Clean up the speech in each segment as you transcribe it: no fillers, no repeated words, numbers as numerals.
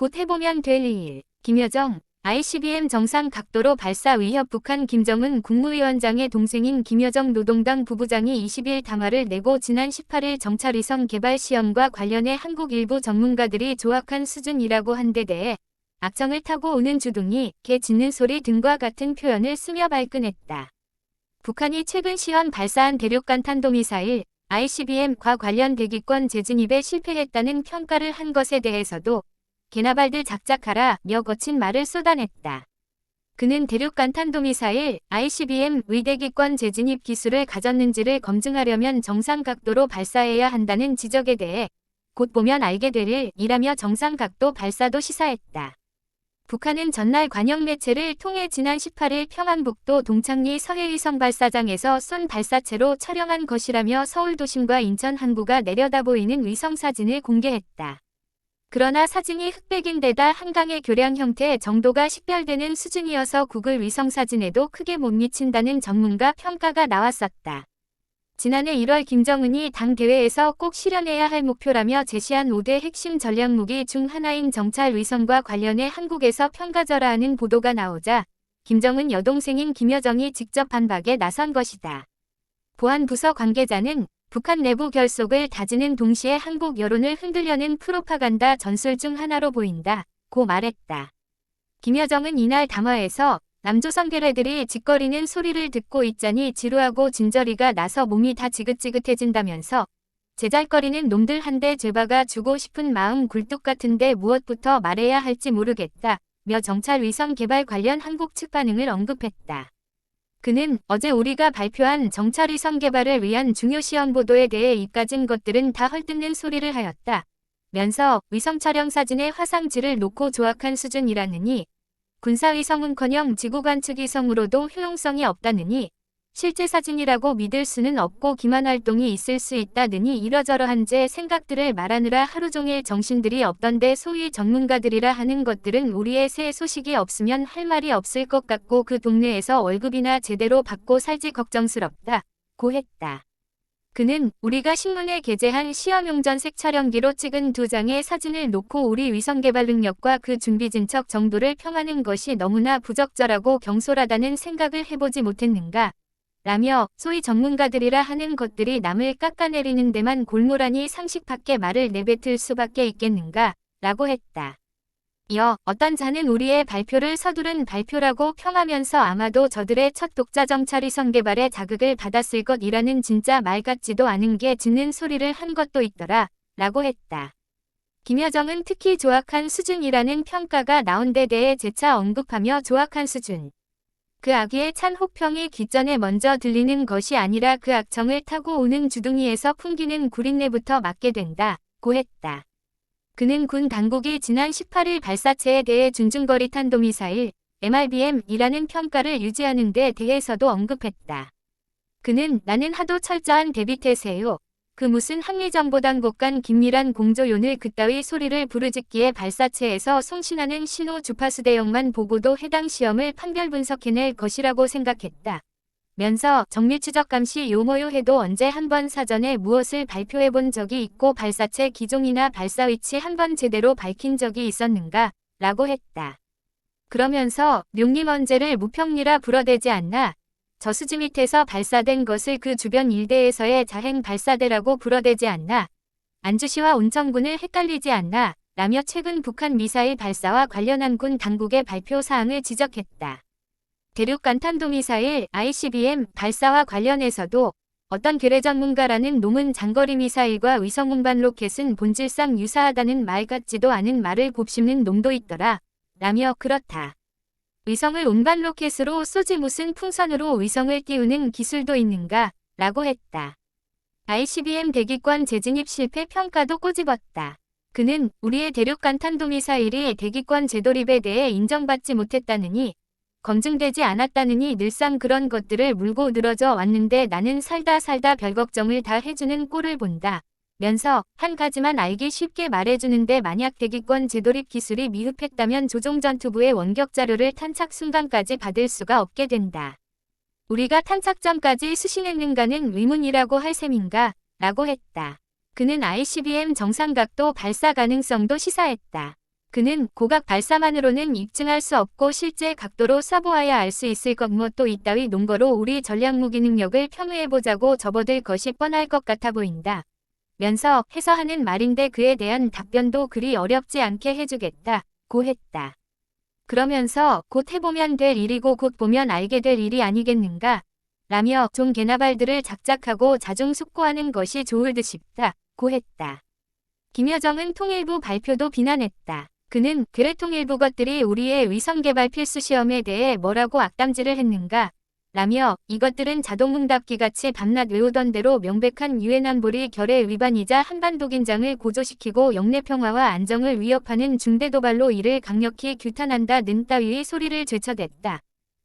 곧 해보면 될 일. 김여정, ICBM 정상 각도로 발사 위협. 북한 김정은 국무위원장의 동생인 김여정 노동당 부부장이 20일 담화를 내고 지난 18일 정찰위성 개발 시험과 관련해 한국 일부 전문가들이 조악한 수준이라고 한 데 대해 악청을 타고 오는 주둥이, 개 짖는 소리 등과 같은 표현을 쓰며 발끈했다. 북한이 최근 시험 발사한 대륙간 탄도미사일 ICBM과 관련 대기권 재진입에 실패했다는 평가를 한 것에 대해서도 개나발들 작작하라며 거친 말을 쏟아냈다. 그는 대륙간 탄도미사일 ICBM의 대기권 재진입 기술을 가졌는지를 검증하려면 정상 각도로 발사해야 한다는 지적에 대해 곧 보면 알게 될 일이라며 정상 각도 발사도 시사했다. 북한은 전날 관영 매체를 통해 지난 18일 평안북도 동창리 서해위성 발사장에서 쏜 발사체로 촬영한 것이라며 서울 도심과 인천 항구가 내려다 보이는 위성 사진을 공개했다. 그러나 사진이 흑백인데다 한강의 교량 형태 정도가 식별되는 수준이어서 구글 위성 사진에도 크게 못 미친다는 전문가 평가가 나왔었다. 지난해 1월 김정은이 당 대회에서 꼭 실현해야 할 목표라며 제시한 5대 핵심 전략무기 중 하나인 정찰 위성과 관련해 한국에서 평가절하하는 보도가 나오자 김정은 여동생인 김여정이 직접 반박에 나선 것이다. 보안부서 관계자는 북한 내부 결속을 다지는 동시에 한국 여론을 흔들려는 프로파간다 전술 중 하나로 보인다고 말했다. 김여정은 이날 담화에서 남조선 괴뢰들이 짓거리는 소리를 듣고 있자니 지루하고 진저리가 나서 몸이 다 지긋지긋해진다면서 제잘거리는 놈들 한대 죄박아 주고 싶은 마음 굴뚝 같은데 무엇부터 말해야 할지 모르겠다며 정찰 위성 개발 관련 한국 측 반응을 언급했다. 그는 어제 우리가 발표한 정찰 위성 개발을 위한 중요 시험 보도에 대해 이까진 것들은 다 헐뜯는 소리를 하였다 면서 위성 촬영 사진의 화상지를 놓고 조악한 수준이라느니 군사위성은커녕 지구관측위성으로도 효용성이 없다느니 실제 사진이라고 믿을 수는 없고 기만활동이 있을 수 있다느니 이러저러한 제 생각들을 말하느라 하루 종일 정신들이 없던데 소위 전문가들이라 하는 것들은 우리의 새 소식이 없으면 할 말이 없을 것 같고 그 동네에서 월급이나 제대로 받고 살지 걱정스럽다고 했다. 그는 우리가 신문에 게재한 시험용전색 촬영기로 찍은 2장의 사진을 놓고 우리 위성 개발 능력과 그 준비 진척 정도를 평하는 것이 너무나 부적절하고 경솔하다는 생각을 해보지 못했는가? 라며 소위 전문가들이라 하는 것들이 남을 깎아내리는 데만 골몰하니 상식 밖의 말을 내뱉을 수밖에 있겠는가? 라고 했다. 이어 어떤 자는 우리의 발표를 서두른 발표라고 평하면서 아마도 저들의 첫 독자 정찰 위성 개발에 자극을 받았을 것이라는 진짜 말 같지도 않은 게 짖는 소리를 한 것도 있더라 라고 했다. 김여정은 특히 조악한 수준이라는 평가가 나온 데 대해 재차 언급하며 조악한 수준. 그 악의에 찬 혹평이 귓전에 먼저 들리는 것이 아니라 그 악청을 타고 오는 주둥이에서 풍기는 구린내부터 맞게 된다고 했다. 그는 군 당국이 지난 18일 발사체에 대해 중중거리 탄도미사일 MRBM이라는 평가를 유지하는 데 대해서도 언급했다. 그는 나는 하도 철저한 대비태세요. 그 무슨 한미정보당국 간 긴밀한 공조연을 그따위 소리를 부르짖기에 발사체에서 송신하는 신호 주파수 대역만 보고도 해당 시험을 판별 분석해낼 것이라고 생각했다. 면서 정밀 추적 감시 요모요 해도 언제 한번 사전에 무엇을 발표해 본 적이 있고 발사체 기종이나 발사 위치 한번 제대로 밝힌 적이 있었는가? 라고 했다. 그러면서 용림 언제를 무평리라 불어대지 않나? 저수지 밑에서 발사된 것을 그 주변 일대에서의 자행 발사대라고 불어대지 않나? 안주시와 온천군을 헷갈리지 않나? 라며 최근 북한 미사일 발사와 관련한 군 당국의 발표 사항을 지적했다. 대륙간 탄도미사일 ICBM 발사와 관련해서도 어떤 괴뢰 전문가라는 놈은 장거리 미사일과 위성 운반 로켓은 본질상 유사하다는 말 같지도 않은 말을 곱씹는 놈도 있더라 라며 그렇다. 위성을 운반 로켓으로 쏘지 무슨 풍선으로 위성을 띄우는 기술도 있는가 라고 했다. ICBM 대기권 재진입 실패 평가도 꼬집었다. 그는 우리의 대륙간 탄도미사일이 대기권 재돌입에 대해 인정받지 못했다느니 검증되지 않았다느니 늘상 그런 것들을 물고 늘어져 왔는데 나는 살다 별 걱정을 다 해주는 꼴을 본다. 면서 한 가지만 알기 쉽게 말해주는데 만약 대기권 재돌입 기술이 미흡했다면 조종전투부의 원격 자료를 탄착 순간까지 받을 수가 없게 된다. 우리가 탄착 전까지 수신했는가는 의문이라고 할 셈인가? 라고 했다. 그는 ICBM 정상각도 발사 가능성도 시사했다. 그는 고각 발사만으로는 입증할 수 없고 실제 각도로 쏴보아야 알 수 있을 것 뭐 또 이따위 논거로 우리 전략무기 능력을 폄훼해보자고 접어들 것이 뻔할 것 같아 보인다. 면서 해서 하는 말인데 그에 대한 답변도 그리 어렵지 않게 해주겠다. 고 했다. 그러면서 곧 해보면 될 일이고 곧 보면 알게 될 일이 아니겠는가? 라며 좀 개나발들을 작작하고 자중 숙고하는 것이 좋을 듯 싶다. 고 했다. 김여정은 통일부 발표도 비난했다. 그는 그래 통일부 것들이 우리의 위성개발 필수 시험에 대해 뭐라고 악담질을 했는가? 라며 이것들은 자동응답기같이 밤낮 외우던 대로 명백한 유엔 안보리 결의 위반이자 한반도 긴장을 고조시키고 영내 평화와 안정을 위협하는 중대 도발로 이를 강력히 규탄한다는 따위의 소리를 죄쳐댔다.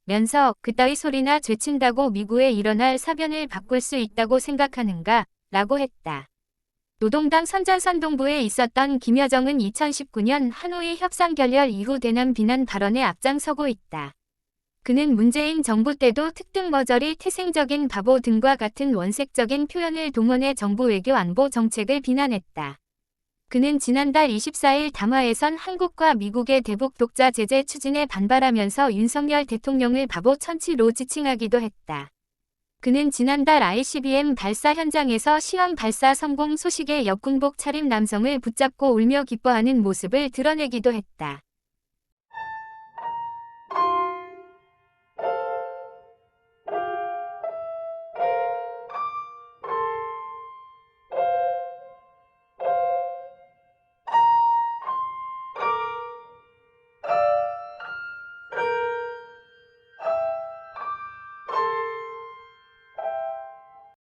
면서 그따위 소리나 죄친다고 미국에 일어날 사변을 바꿀 수 있다고 생각하는가? 라고 했다. 노동당 선전선동부에 있었던 김여정은 2019년 하노이 협상 결렬 이후 대남 비난 발언에 앞장서고 있다. 그는 문재인 정부 때도 특등 머저리 태생적인 바보 등과 같은 원색적인 표현을 동원해 정부 외교 안보 정책을 비난했다. 그는 지난달 24일 담화에선 한국과 미국의 대북 독자 제재 추진에 반발하면서 윤석열 대통령을 바보 천치로 지칭하기도 했다. 그는 지난달 ICBM 발사 현장에서 시험 발사 성공 소식에 역군복 차림 남성을 붙잡고 울며 기뻐하는 모습을 드러내기도 했다.